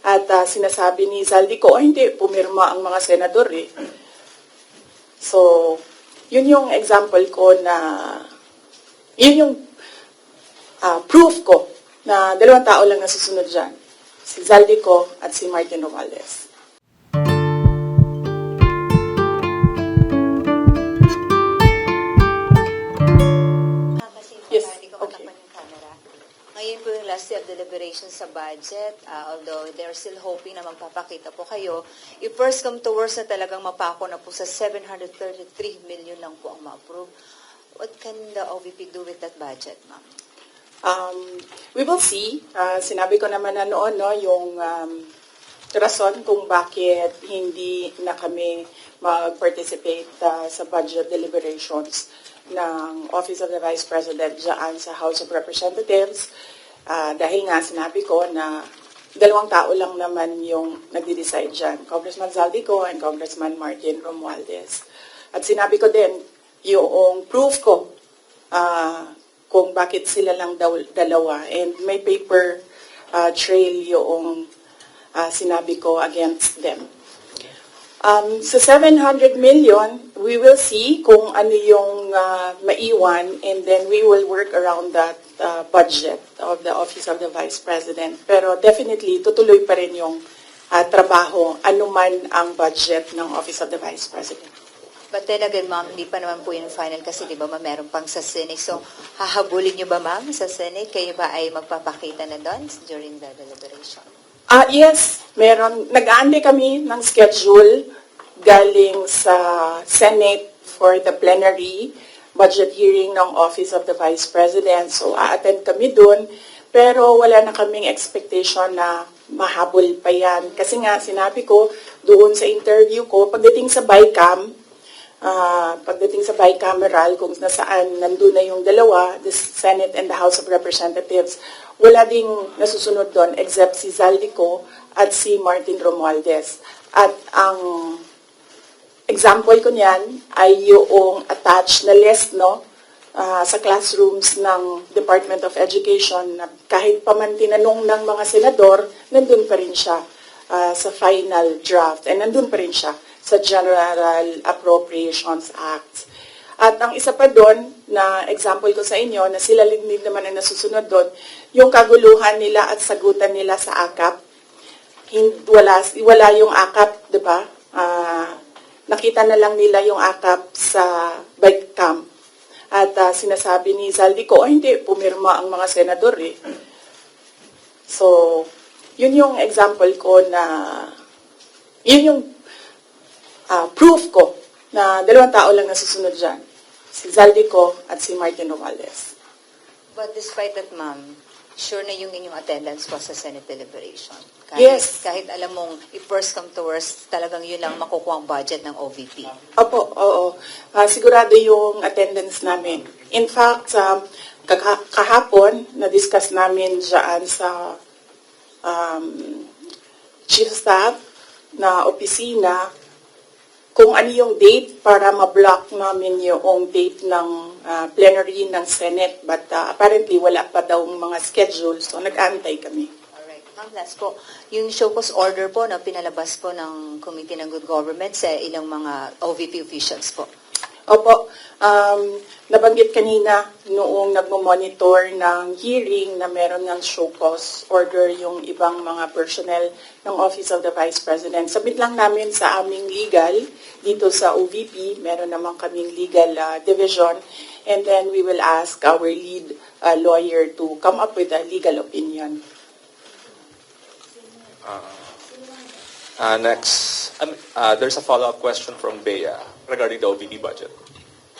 At sinasabi ni Zaldico, hindi, pumirma ang mga senador eh. So, yun yung example ko na, yun yung proof ko na dalawang tao lang nasusunod dyan. Si Zaldico at si Martin Romualdez. Yes, okay. Ngayon po yung last day of deliberations sa budget, although they're still hoping na magpapakita po kayo, if first come to worst na talagang mapako na po sa 733 million lang po ang ma-approve, what can the OVP do with that budget, ma'am? We will see. Sinabi ko naman na noon, no, yung rason kung bakit hindi na kami mag-participate sa budget deliberations ng Office of the Vice President dyan sa House of Representatives. Dahil nga sinabi ko na dalawang tao lang naman yung nagde-decide dyan, Congressman Zaldico and Congressman Martin Romualdez. At sinabi ko din, yung proof ko kung bakit sila lang dalawa. And may paper trail yung sinabi ko against them. Sa 700 million, we will see kung ano yung maiwan, and then we will work around that budget of the Office of the Vice President. Pero definitely, tutuloy pa rin yung trabaho, anuman ang budget ng Office of the Vice President. But then again, ma'am, hindi pa naman po yung final kasi di ba meron pang sa Senate. So, hahabulin nyo ba, ma'am, sa Senate? Kayo ba ay magpapakita na doon during the deliberation? Yes, meron. Nag-aantay kami ng schedule galing sa Senate for the plenary budget hearing ng Office of the Vice President. So, a-attend kami dun. Pero wala na kaming expectation na mahabol pa yan. Kasi nga, sinabi ko doon sa interview ko, pagdating sa bicameral, kung nasaan nandun na yung dalawa, the Senate and the House of Representatives, wala ding nasusunod doon except si Zaldico at si Martin Romualdez. At ang example ko niyan ay yung attached na list, no, sa classrooms ng Department of Education na kahit pa man tinanong ng mga senador, nandun pa rin siya sa final draft and nandun pa rin siya sa General Appropriations Act. At ang isa pa doon na example ko sa inyo na sila din naman ang nasusunod doon, yung kaguluhan nila at sagutan nila sa AKAP. Wala yung AKAP, di ba? Nakita na lang nila yung AKAP sa bike camp. At sinasabi ni Zaldico, hindi, pumirma ang mga senador eh. So, yun yung example ko na, yun yung proof ko na dalawang tao lang nasusunod dyan. Si Zaldico at si Martin Romualdez. But despite that, ma'am, sure na yung inyong attendance po sa Senate deliberation? Yes. Kahit alam mong if first come to worst, talagang yun lang makukuha ang budget ng OVP. Opo, oo. Sigurado yung attendance namin. In fact, kahapon, na-discuss namin dyan sa Chief of Staff na opisina kung ano yung date para ma-block namin yung date ng plenary ng Senate. But apparently, wala pa daw mga schedule, so nag-aantay kami. Alright. Ma'am, last po, yung show cause order po na pinalabas po ng Committee ng Good Government sa ilang mga OVP officials po. Opo, nabanggit kanina noong nagmo-monitor ng hearing na meron ng show cause order yung ibang mga personnel ng Office of the Vice President. Submit lang namin sa aming legal dito sa OVP, meron naman kaming legal division, and then we will ask our lead lawyer to come up with a legal opinion. Next, there's a follow-up question from Bea regarding the OVP budget.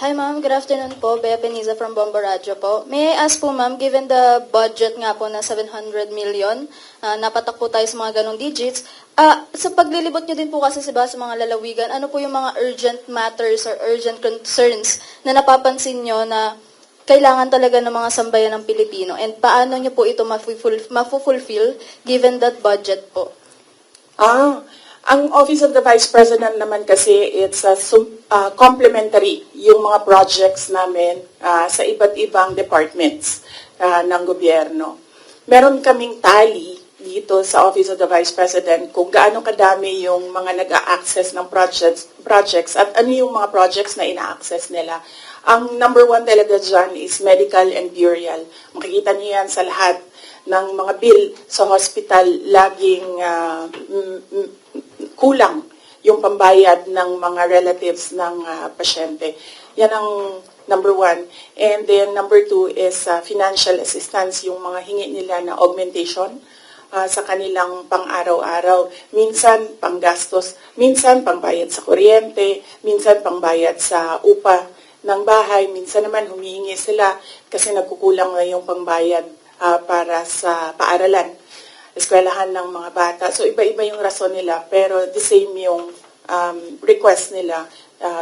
Hi ma'am, good afternoon po. Bea Peniza from Bomba Radio po. May I ask po ma'am, given the budget nga po na 700 million, napatak po tayo sa mga ganong digits, sa paglilibot nyo din po kasi sa mga lalawigan, ano po yung mga urgent matters or urgent concerns na napapansin nyo na kailangan talaga ng mga sambayan ng Pilipino, and paano nyo po ito mafu-fulfill given that budget po? Ang Office of the Vice President naman kasi, it's complementary yung mga projects namin sa iba't ibang departments ng gobyerno. Meron kaming tally dito sa Office of the Vice President kung gaano kadami yung mga nag-a-access ng projects at ano yung mga projects na ina-access nila. Ang number one talaga dyan is medical and burial. Makikita niyo yan sa lahat ng mga bill sa hospital, laging kulang yung pambayad ng mga relatives ng pasyente. Yan ang number one. And then number two is financial assistance, yung mga hingi nila na augmentation sa kanilang pang-araw-araw. Minsan panggastos, minsan pangbayad sa kuryente, minsan pangbayad sa upa ng bahay, minsan naman humihingi sila kasi nagkukulang na yung pangbayad para sa paaralan, eskwelahan ng mga bata. So iba-iba yung rason nila, pero the same yung request nila,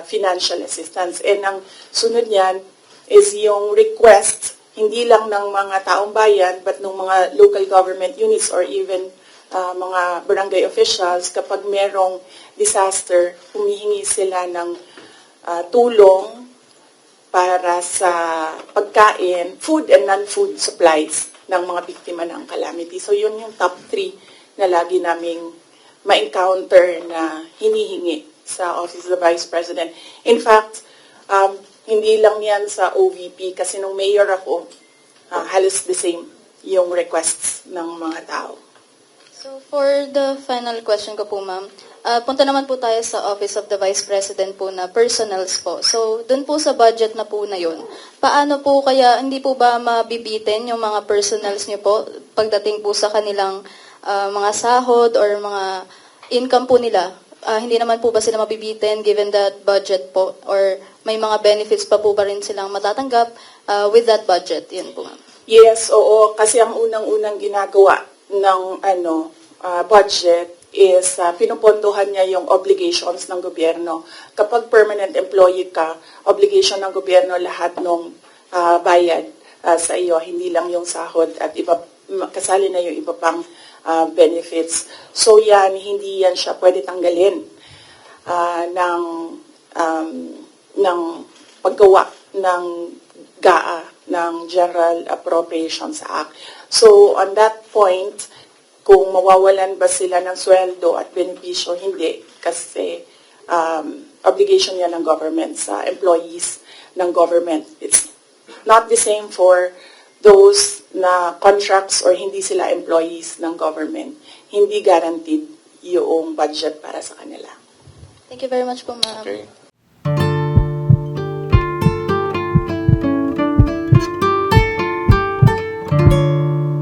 financial assistance. And ang sunod niyan is yung request hindi lang ng mga taong bayan, but ng mga local government units or even mga barangay officials, kapag merong disaster, humihingi sila ng tulong para sa pagkain, food and non-food supplies ng mga biktima ng calamity. So yun yung top 3 na lagi naming ma-encounter na hinihingi sa Office of the Vice President. In fact, hindi lang yan sa OVP kasi nung mayor ako, halos the same yung requests ng mga tao. So for the final question ko po, ma'am, punta naman po tayo sa Office of the Vice President po na personals po. So dun po sa budget na po na yun, paano po kaya, hindi po ba mabibitin yung mga personals niyo po pagdating po sa kanilang mga sahod or mga income po nila? Hindi naman po ba sila mabibitin given that budget po? Or may mga benefits pa po ba rin silang matatanggap with that budget? Yun po, ma'am. Yes, oo. Kasi ang unang-unang ginagawa ng budget is pinupondohan niya yung obligations ng gobyerno. Kapag permanent employee ka, obligation ng gobyerno lahat ng bayad sa iyo, hindi lang yung sahod at iba, kasali na yung iba pang benefits. So yan, hindi yan siya pwede tanggalin ng paggawa ng GAA, ng General Appropriations Act. So on that point, kung mawawalan ba sila ng sweldo at benepisyo, hindi. Kasi obligation yan ng government sa employees ng government. It's not the same for those na contracts or hindi sila employees ng government. Hindi guaranteed yung budget para sa kanila. Thank you very much po, ma'am. Okay.